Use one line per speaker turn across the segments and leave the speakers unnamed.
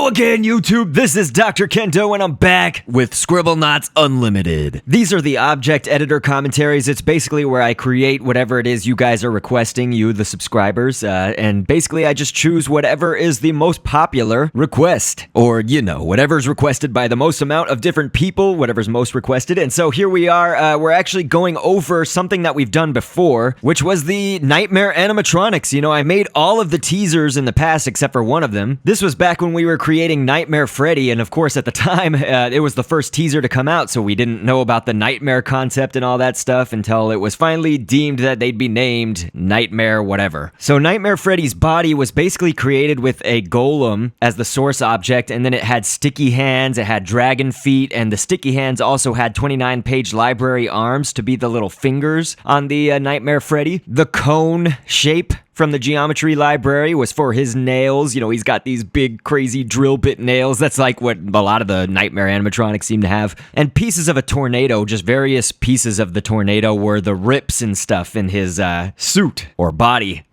Hello again, YouTube. This is Dr.Kendo, and I'm back with Scribblenauts Unlimited. These are the object editor commentaries. It's basically where I create whatever it is you guys are requesting, you, the subscribers, and basically I just choose whatever is the most popular request, or, you know, whatever's requested by the most amount of different people, whatever's most requested. And so here we are. We're actually going over something that we've done before, which was the Nightmare animatronics. You know, I made all of the teasers in the past except for one of them. This was back when we were creating Nightmare Freddy, and of course at the time it was the first teaser to come out, so we didn't know about the Nightmare concept and all that stuff until it was finally deemed that they'd be named Nightmare whatever. So Nightmare Freddy's body was basically created with a golem as the source object, and then it had sticky hands, it had dragon feet, and the sticky hands also had 29-page library arms to be the little fingers on the Nightmare Freddy. The cone shape from the geometry library was for his nails. You know, he's got these big, crazy drill bit nails. That's like what a lot of the Nightmare animatronics seem to have. And pieces of a tornado, just various pieces of the tornado, were the rips and stuff in his suit or body.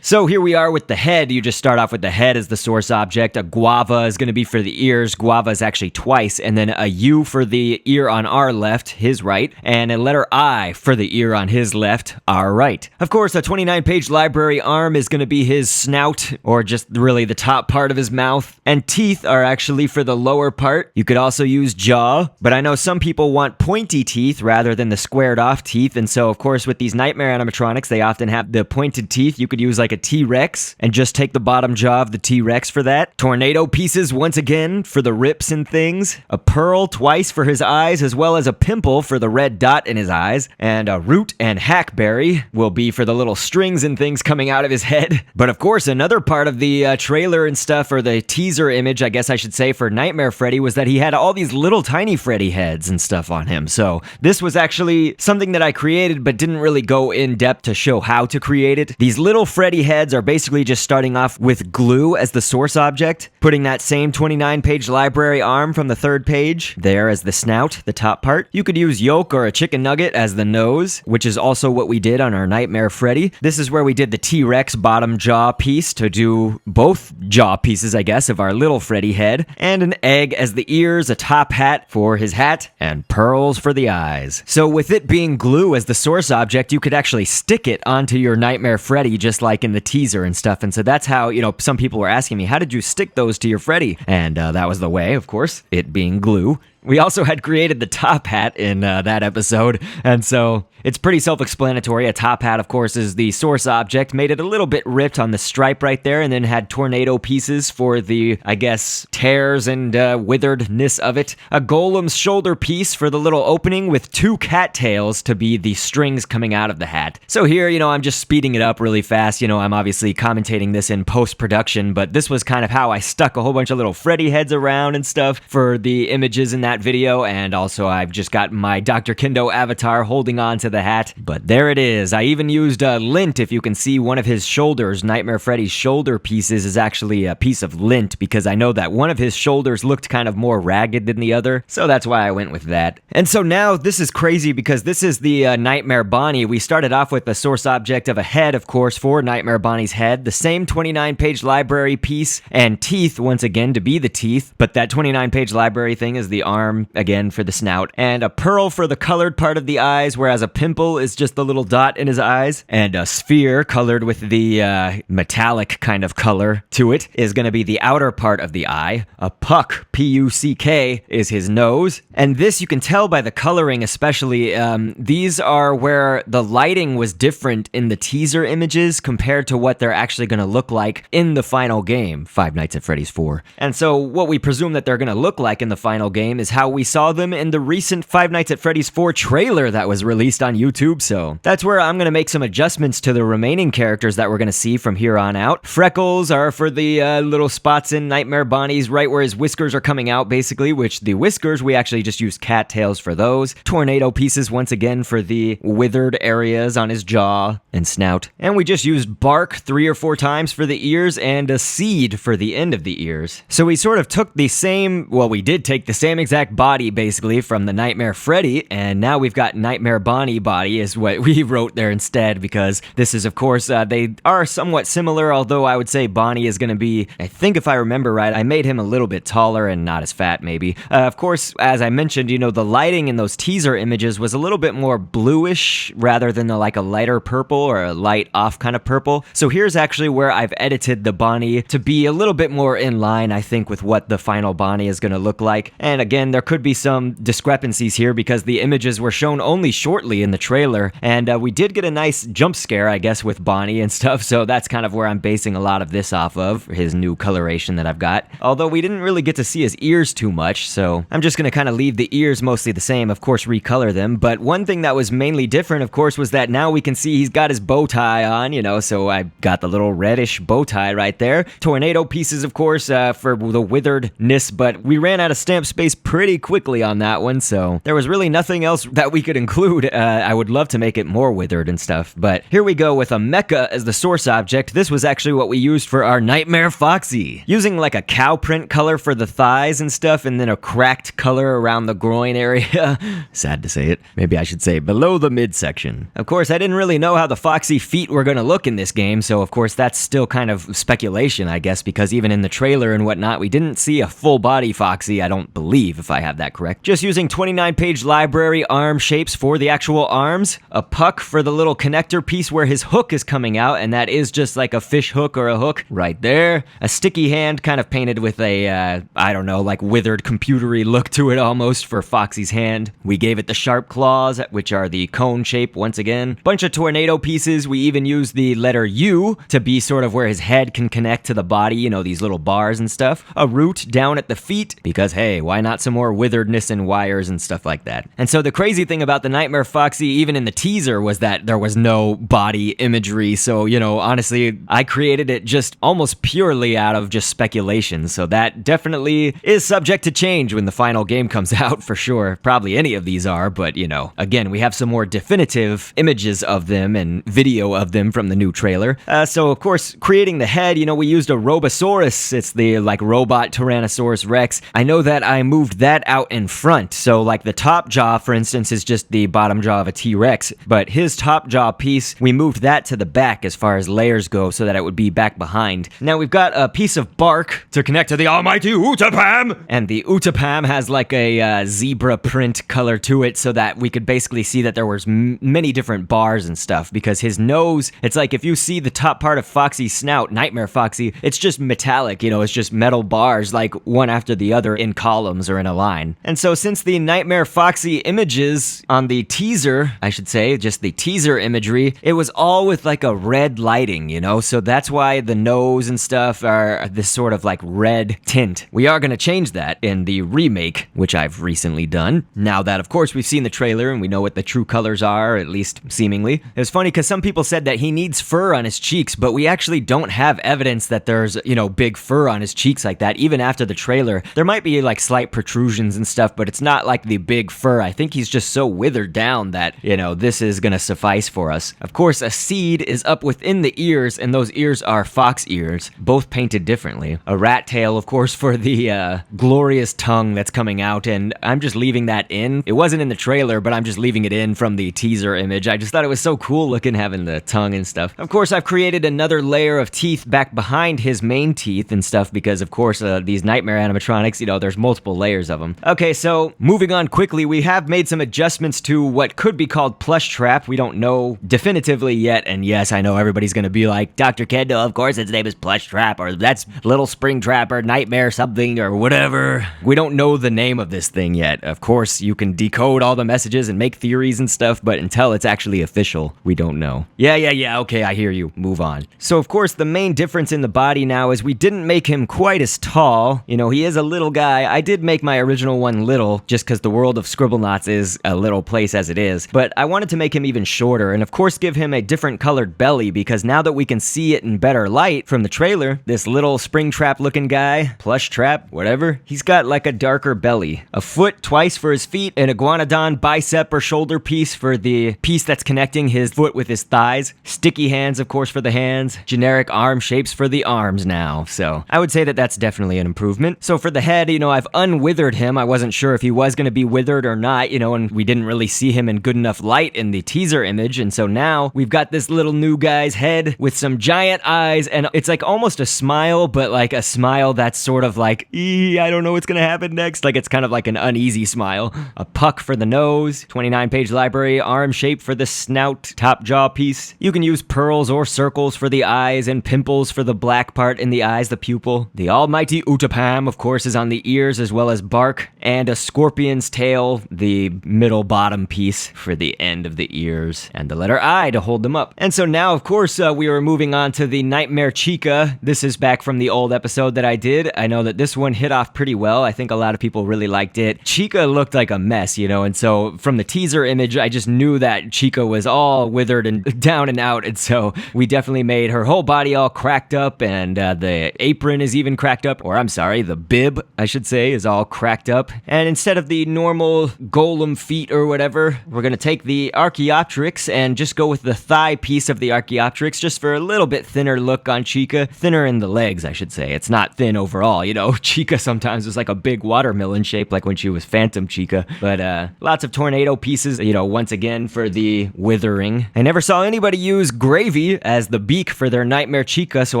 So here we are with the head. You just start off with the head as the source object. A guava is going to be for the ears. Guava is actually twice. And then a U for the ear on our left, his right. And a letter I for the ear on his left, our right. Of course, a 29-page library arm is going to be his snout, or just really the top part of his mouth, and teeth are actually for the lower part. You could also use jaw, but I know some people want pointy teeth rather than the squared off teeth, and so of course with these Nightmare animatronics they often have the pointed teeth. You could use like a T-Rex and just take the bottom jaw of the T-Rex for that. Tornado pieces once again for the rips and things. A pearl twice for his eyes, as well as a pimple for the red dot in his eyes, and a root and hackberry will be for the little strings and things coming out of his head. But of course, another part of the trailer and stuff, or the teaser image, I guess I should say, for Nightmare Freddy was that he had all these little tiny Freddy heads and stuff on him. So this was actually something that I created, but didn't really go in depth to show how to create it. These little Freddy heads are basically just starting off with glue as the source object, putting that same 29-page library arm from the third page there as the snout, the top part. You could use yolk or a chicken nugget as the nose, which is also what we did on our Nightmare Freddy. This is where we did the T-Rex bottom jaw piece to do both jaw pieces, I guess, of our little Freddy head, and an egg as the ears, a top hat for his hat, and pearls for the eyes. So with it being glue as the source object, you could actually stick it onto your Nightmare Freddy just like in the teaser and stuff, and so that's how, you know, some people were asking me, how did you stick those to your Freddy? And that was the way, of course, it being glue. We also had created the top hat in that episode, and so it's pretty self-explanatory. A top hat, of course, is the source object, made it a little bit ripped on the stripe right there, and then had tornado pieces for the, I guess, tears and witheredness of it. A golem's shoulder piece for the little opening with two cattails to be the strings coming out of the hat. So here, you know, I'm just speeding it up really fast. You know, I'm obviously commentating this in post-production, but this was kind of how I stuck a whole bunch of little Freddy heads around and stuff for the images in that video, and also I've just got my Dr.Kendo avatar holding on to the hat, but there it is. I even used lint. If you can see, one of his shoulders, Nightmare Freddy's shoulder pieces, is actually a piece of lint, because I know that one of his shoulders looked kind of more ragged than the other, so that's why I went with that. And so now this is crazy, because this is the Nightmare Bonnie. We started off with the source object of a head, of course, for Nightmare Bonnie's head, the same 29-page library piece, and teeth once again to be the teeth, but that 29-page library thing is the arm again for the snout, and a pearl for the colored part of the eyes, whereas a pimple is just the little dot in his eyes, and a sphere colored with the metallic kind of color to it is going to be the outer part of the eye. A puck, P-U-C-K, is his nose, and this you can tell by the coloring especially. These are where the lighting was different in the teaser images compared to what they're actually going to look like in the final game, Five Nights at Freddy's 4. And so what we presume that they're going to look like in the final game is how we saw them in the recent Five Nights at Freddy's 4 trailer that was released on YouTube, so that's where I'm going to make some adjustments to the remaining characters that we're going to see from here on out. Freckles are for the little spots in Nightmare Bonnie's right where his whiskers are coming out, basically, which the whiskers, we actually just used cattails for those. Tornado pieces, once again, for the withered areas on his jaw and snout. And we just used bark 3 or 4 times for the ears, and a seed for the end of the ears. So we sort of took the same, well, we did take the same exact exact body, basically, from the Nightmare Freddy, and now we've got Nightmare Bonnie body is what we wrote there instead, because this is, of course, they are somewhat similar, although I would say Bonnie is going to be, I think if I remember right, I made him a little bit taller and not as fat, maybe. Of course, as I mentioned, the lighting in those teaser images was a little bit more bluish rather than like a lighter purple or a light off kind of purple. So here's actually where I've edited the Bonnie to be a little bit more in line, I think, with what the final Bonnie is going to look like. And again, there could be some discrepancies here because the images were shown only shortly in the trailer, and we did get a nice jump scare, I guess, with Bonnie and stuff, so that's kind of where I'm basing a lot of this off of, his new coloration that I've got. Although we didn't really get to see his ears too much, so I'm just going to kind of leave the ears mostly the same, of course recolor them. But one thing that was mainly different, of course, was that now we can see he's got his bow tie on, so I got the little reddish bow tie right there. Tornado pieces, of course, for the witheredness, but we ran out of stamp space pretty quickly on that one, so there was really nothing else that we could include. I would love to make it more withered and stuff, but here we go with a mecha as the source object. This was actually what we used for our Nightmare Foxy, using like a cow print color for the thighs and stuff, and then a cracked color around the groin area. Sad to say it. Maybe I should say below the midsection. Of course, I didn't really know how the Foxy feet were gonna look in this game, so of course that's still kind of speculation, I guess, because even in the trailer and whatnot, we didn't see a full body Foxy, I don't believe, if I have that correct. Just using 29-page library arm shapes for the actual arms, a puck for the little connector piece where his hook is coming out, and that is just like a fish hook or a hook right there. A sticky hand kind of painted with a, I don't know, like withered computery look to it almost for Foxy's hand. We gave it the sharp claws, which are the cone shape once again. Bunch of tornado pieces. We even used the letter U to be sort of where his head can connect to the body, these little bars and stuff. A root down at the feet, because hey, why not some more witheredness and wires and stuff like that. And so the crazy thing about the Nightmare Foxy, even in the teaser, was that there was no body imagery, so honestly, I created it just almost purely out of just speculation, so that definitely is subject to change when the final game comes out, for sure. Probably any of these are, but again, we have some more definitive images of them and video of them from the new trailer. So of course, creating the head, we used a Robosaurus. It's the like robot Tyrannosaurus Rex. I know that I moved that out in front, so like the top jaw, for instance, is just the bottom jaw of a T-Rex, but his top jaw piece, we moved that to the back as far as layers go so that it would be back behind. Now we've got a piece of bark to connect to the almighty Utapam, and the Utapam has like a zebra print color to it so that we could basically see that there was many different bars and stuff, because his nose, it's like if you see the top part of Foxy's snout, Nightmare Foxy, it's just metallic, it's just metal bars like one after the other in columns or in a line. And so since the Nightmare Foxy images on the teaser, I should say, just the teaser imagery, it was all with like a red lighting, so that's why the nose and stuff are this sort of like red tint. We are going to change that in the remake, which I've recently done, now that of course we've seen the trailer and we know what the true colors are, at least seemingly. It was funny because some people said that he needs fur on his cheeks, but we actually don't have evidence that there's, big fur on his cheeks like that. Even after the trailer, there might be like slight protrusions and stuff, but it's not like the big fur. I think he's just so withered down that, this is gonna suffice for us. Of course, a seed is up within the ears, and those ears are fox ears, both painted differently. A rat tail, of course, for the glorious tongue that's coming out, and I'm just leaving that in. It wasn't in the trailer, but I'm just leaving it in from the teaser image. I just thought it was so cool looking having the tongue and stuff. Of course, I've created another layer of teeth back behind his main teeth and stuff because, of course, these Nightmare animatronics, there's multiple layers of them. Okay, so moving on quickly, we have made some adjustments to what could be called Plushtrap. We don't know definitively yet, and yes, I know everybody's gonna be like, Dr.Kendo, of course its name is Plushtrap, or that's Little Springtrap, or Nightmare something, or whatever. We don't know the name of this thing yet. Of course, you can decode all the messages and make theories and stuff, but until it's actually official, we don't know. Yeah, okay, I hear you. Move on. So, of course, the main difference in the body now is we didn't make him quite as tall. He is a little guy. I did make my original one little, just because the world of Scribblenauts is a little place as it is, but I wanted to make him even shorter, and of course give him a different colored belly, because now that we can see it in better light from the trailer, this little Springtrap looking guy, Plushtrap, whatever, he's got like a darker belly. A foot twice for his feet, an iguanodon bicep or shoulder piece for the piece that's connecting his foot with his thighs, sticky hands, of course, for the hands, generic arm shapes for the arms now, so I would say that that's definitely an improvement. So for the head, I've unwithered withered him. I wasn't sure if he was going to be withered or not, and we didn't really see him in good enough light in the teaser image. And so now we've got this little new guy's head with some giant eyes, and it's like almost a smile, but like a smile that's sort of like, I don't know what's going to happen next. Like it's kind of like an uneasy smile. A puck for the nose, 29-page library, arm shape for the snout, top jaw piece. You can use pearls or circles for the eyes and pimples for the black part in the eyes, the pupil. The almighty Utapam, of course, is on the ears as well as bark, and a scorpion's tail, the middle bottom piece for the end of the ears, and the letter I to hold them up. And so now, of course, we are moving on to the Nightmare Chica. This is back from the old episode that I did. I know that this one hit off pretty well. I think a lot of people really liked it. Chica looked like a mess, and so from the teaser image, I just knew that Chica was all withered and down and out, and so we definitely made her whole body all cracked up, and the apron is even cracked up, or I'm sorry, the bib, I should say, is all cracked up. And instead of the normal golem feet or whatever, we're gonna take the Archaeopteryx and just go with the thigh piece of the Archaeopteryx, just for a little bit thinner look on Chica. Thinner in the legs, I should say. It's not thin overall, Chica sometimes was like a big watermelon shape, like when she was Phantom Chica. But lots of tornado pieces, once again for the withering. I never saw anybody use gravy as the beak for their Nightmare Chica, so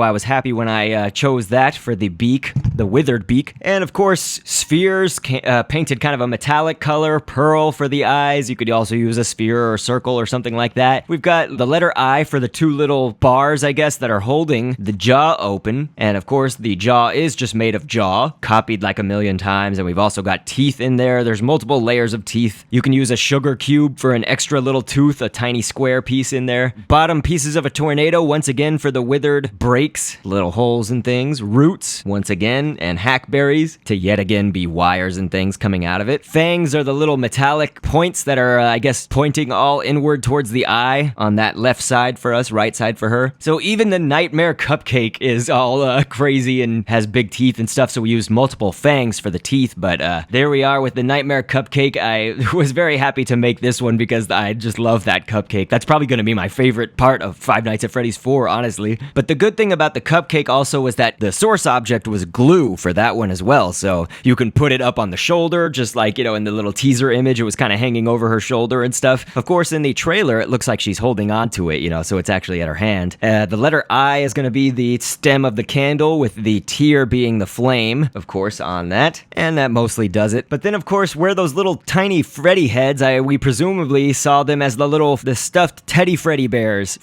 I was happy when I chose that for the beak, the withered beak. And of course, spheres painted kind of a metallic color, pearl for the eyes. You could also use a sphere or circle or something like that. We've got the letter I for the two little bars, I guess, that are holding the jaw open. And of course, the jaw is just made of jaw, copied like a million times. And we've also got teeth in there. There's multiple layers of teeth. You can use a sugar cube for an extra little tooth, a tiny square piece in there. Bottom pieces of a tornado, once again for the withered breaks, little holes and things. Roots, once again, and hackberries to yet again be wires and things coming out of it. Fangs are the little metallic points that are, I guess, pointing all inward towards the eye on that left side for us, right side for her. So even the Nightmare Cupcake is all crazy and has big teeth and stuff, so we used multiple fangs for the teeth, but there we are with the Nightmare Cupcake. I was very happy to make this one because I just love that cupcake. That's probably going to be my favorite part of Five Nights at Freddy's 4, honestly. But the good thing about the cupcake also was that the source object was glue for that one as well, so you can put it up on the shoulder, just like, in the little teaser image, it was kind of hanging over her shoulder and stuff. Of course, in the trailer, it looks like she's holding on to it, so it's actually at her hand. The letter I is going to be the stem of the candle, with the tear being the flame, of course, on that, and that mostly does it. But then, of course, where those little tiny Freddy heads, we presumably saw them as the stuffed Teddy Freddy bears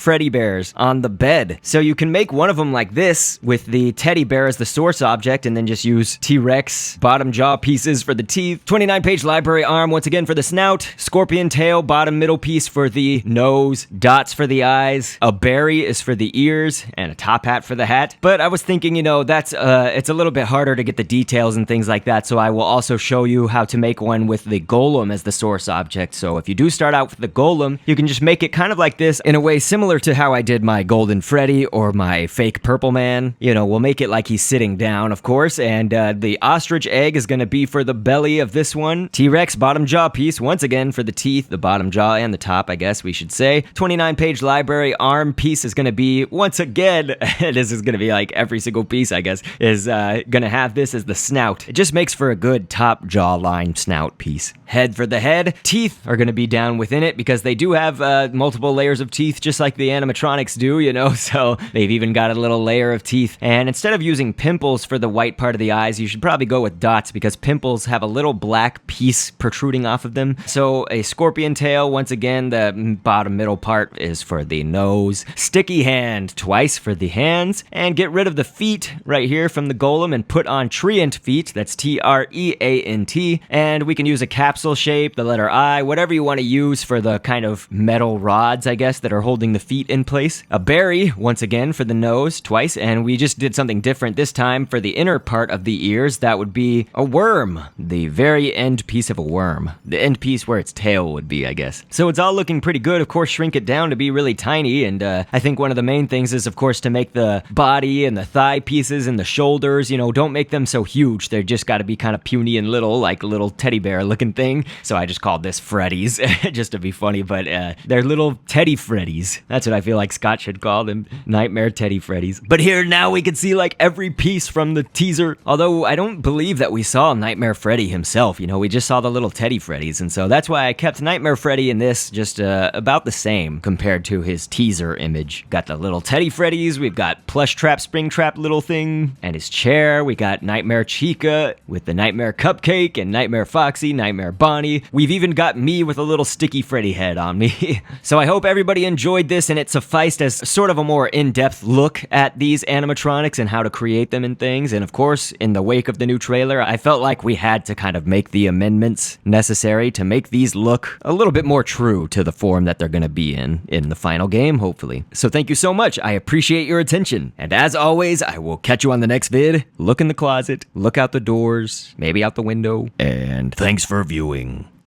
on the bed. So you can make one of them like this, with the teddy bear as the source object, and then just use T-Rex bottom jaw pieces for the teeth. 29-page library arm, once again for the snout. Scorpion tail, bottom middle piece for the nose. Dots for the eyes. A berry is for the ears, and a top hat for the hat. But I was thinking, that's it's a little bit harder to get the details and things like that, so I will also show you how to make one with the golem as the source object. So if you do start out with the golem, you can just make it kind of like this in a way similar to how I did my Golden Freddy or my fake Purple Man. We'll make it like he's sitting down, of course, and the ostrich egg is going to be for the belly of this one. T-Rex bottom jaw piece, once again for the teeth, the bottom jaw and the top, I guess we should say. 29-page library arm piece is going to be, once again, this is going to be like every single piece, I guess, is going to have this as the snout. It just makes for a good top jawline snout piece. Head for the head. Teeth are going to be down within it because they do have multiple layers of teeth, just like the animatronics do, so they've even got a little layer of teeth. And instead of using pimples for the white part of the eyes, you should probably go with dots because pimples have a little black piece protruding off of them. So a scorpion tail, once again, the bottom middle part is for the nose. Sticky hand, twice for the hands. And get rid of the feet right here from the golem and put on treant feet. That's T-R-E-A-N-T. And we can use a capsule shape, the letter I, whatever you want to use for the kind of metal rods, I guess, that are holding the feet in place. A berry, once again, for the nose, twice. And we just did something different this time for the inner part of the ears. That would be a worm, the very end piece of a worm. The end piece where its tail would be, I guess. So it's all looking pretty good. Of course, shrink it down to be really tiny. And I think one of the main things is, of course, to make the body and the thigh pieces and the shoulders, don't make them so huge. They're just got to be kind of puny and little, like a little teddy bear looking thing. So I just called this Freddy's just to be funny, but they're little Teddy Freddys. That's what I feel like Scott should call them. Nightmare Teddy Freddys. But here now we can see like every piece from the teaser. Although I don't believe that we saw Nightmare Freddy himself. You know, we just saw the little Teddy Freddys, and so that's why I kept Nightmare Freddy in this just about the same compared to his teaser image. Got the little Teddy Freddys, we've got Plushtrap, Springtrap little thing, and his chair. We got Nightmare Chica with the Nightmare Cupcake, and Nightmare Foxy, Nightmare Bonnie. We've even got me with a little sticky Freddy head on me. So I hope everybody enjoyed this, and it sufficed as sort of a more in-depth look at these animatronics and how to create them and things. And of course, in the wake of the new trailer, I felt like we had to kind of make the amendments necessary to make these look a little bit more true to the form that they're going to be in the final game, hopefully. So thank you so much. I appreciate your attention. And as always, I will catch you on the next vid. Look in the closet, look out the doors, maybe out the window, and thanks for viewing.